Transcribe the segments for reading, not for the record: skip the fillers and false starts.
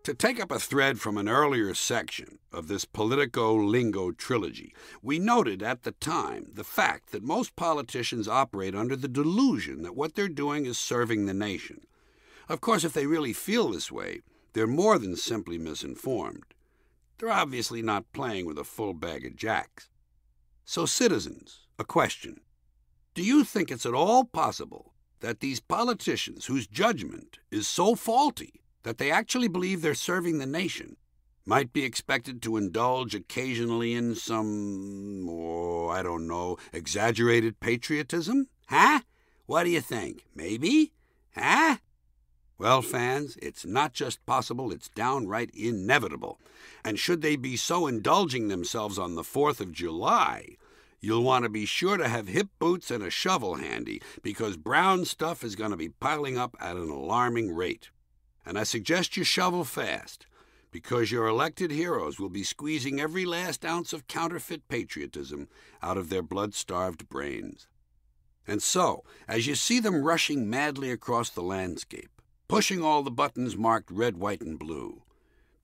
To take up a thread from an earlier section of this Politico-Lingo trilogy, we noted at the time the fact that most politicians operate under the delusion that what they're doing is serving the nation. Of course, if they really feel this way, they're more than simply misinformed. They're obviously not playing with a full bag of jacks. So, citizens, a question. Do you think it's at all possible that these politicians whose judgment is so faulty that they actually believe they're serving the nation might be expected to indulge occasionally in some, I don't know, exaggerated patriotism? Huh? What do you think? Maybe? Huh? Well, fans, it's not just possible, it's downright inevitable. And should they be so indulging themselves on the 4th of July, you'll want to be sure to have hip boots and a shovel handy, because brown stuff is going to be piling up at an alarming rate. And I suggest you shovel fast, because your elected heroes will be squeezing every last ounce of counterfeit patriotism out of their blood-starved brains. And so, as you see them rushing madly across the landscape, pushing all the buttons marked red, white, and blue,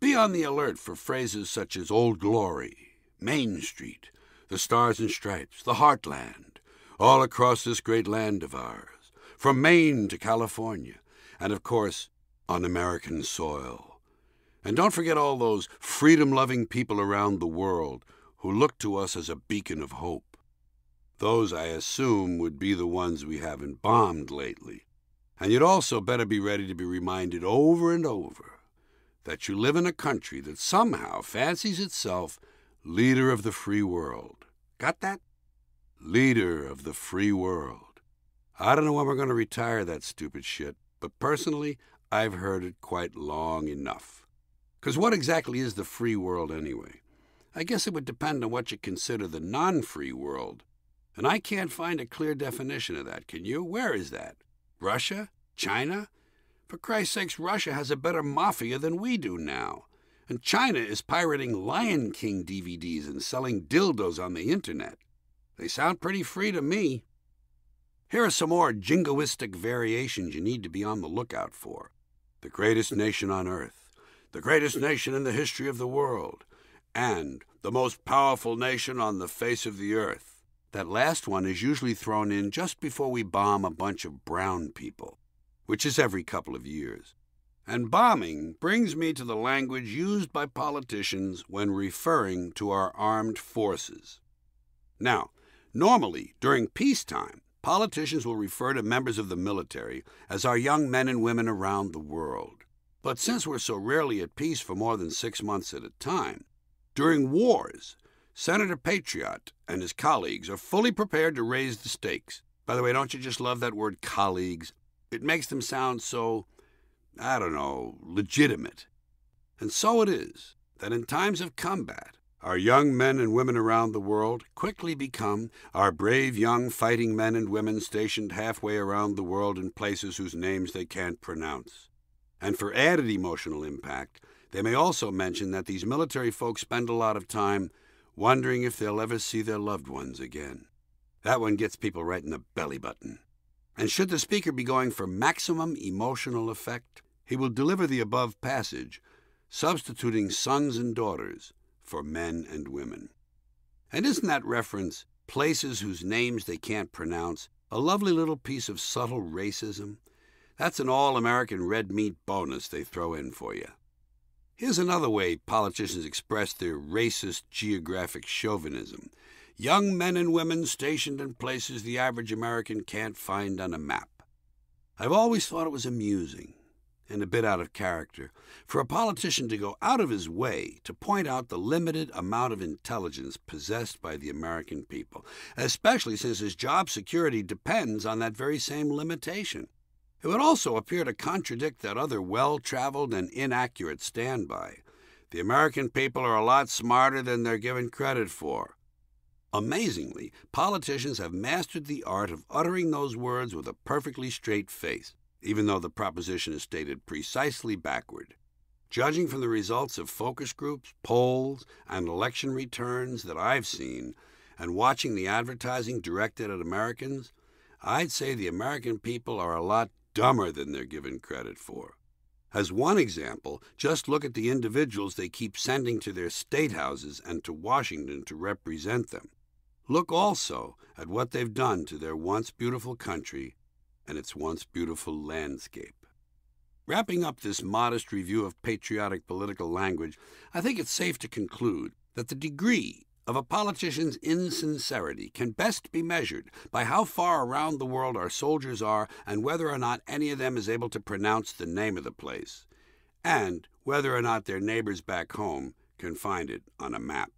be on the alert for phrases such as Old Glory, Main Street, the Stars and Stripes, the Heartland, all across this great land of ours, from Maine to California, and of course, on American soil. And don't forget all those freedom-loving people around the world who look to us as a beacon of hope. Those, I assume, would be the ones we haven't bombed lately. And you'd also better be ready to be reminded over and over that you live in a country that somehow fancies itself leader of the free world. Got that? Leader of the free world. I don't know when we're going to retire that stupid shit, but personally, I've heard it quite long enough. 'Cause what exactly is the free world anyway? I guess it would depend on what you consider the non-free world. And I can't find a clear definition of that, can you? Where is that? Russia? China? For Christ's sakes, Russia has a better mafia than we do now. And China is pirating Lion King DVDs and selling dildos on the internet. They sound pretty free to me. Here are some more jingoistic variations you need to be on the lookout for. The greatest nation on earth, the greatest nation in the history of the world, and the most powerful nation on the face of the earth. That last one is usually thrown in just before we bomb a bunch of brown people, which is every couple of years. And bombing brings me to the language used by politicians when referring to our armed forces. Now, normally, during peacetime, politicians will refer to members of the military as our young men and women around the world. But since we're so rarely at peace for more than 6 months at a time, during wars, Senator Patriot and his colleagues are fully prepared to raise the stakes. By the way, don't you just love that word colleagues? It makes them sound so, I don't know, legitimate. And so it is that in times of combat, our young men and women around the world quickly become our brave young fighting men and women stationed halfway around the world in places whose names they can't pronounce. And for added emotional impact, they may also mention that these military folks spend a lot of time wondering if they'll ever see their loved ones again. That one gets people right in the belly button. And should the speaker be going for maximum emotional effect, he will deliver the above passage, substituting sons and daughters for men and women. And isn't that reference, places whose names they can't pronounce, a lovely little piece of subtle racism? That's an all-American red meat bonus they throw in for you. Here's another way politicians express their racist geographic chauvinism. Young men and women stationed in places the average American can't find on a map. I've always thought it was amusing and a bit out of character for a politician to go out of his way to point out the limited amount of intelligence possessed by the American people, especially since his job security depends on that very same limitation. It would also appear to contradict that other well-traveled and inaccurate standby. The American people are a lot smarter than they're given credit for. Amazingly, politicians have mastered the art of uttering those words with a perfectly straight face, even though the proposition is stated precisely backward. Judging from the results of focus groups, polls, and election returns that I've seen, and watching the advertising directed at Americans, I'd say the American people are a lot dumber than they're given credit for. As one example, just look at the individuals they keep sending to their state houses and to Washington to represent them. Look also at what they've done to their once beautiful country and its once beautiful landscape. Wrapping up this modest review of patriotic political language, I think it's safe to conclude that the degree of a politician's insincerity can best be measured by how far around the world our soldiers are and whether or not any of them is able to pronounce the name of the place, and whether or not their neighbors back home can find it on a map.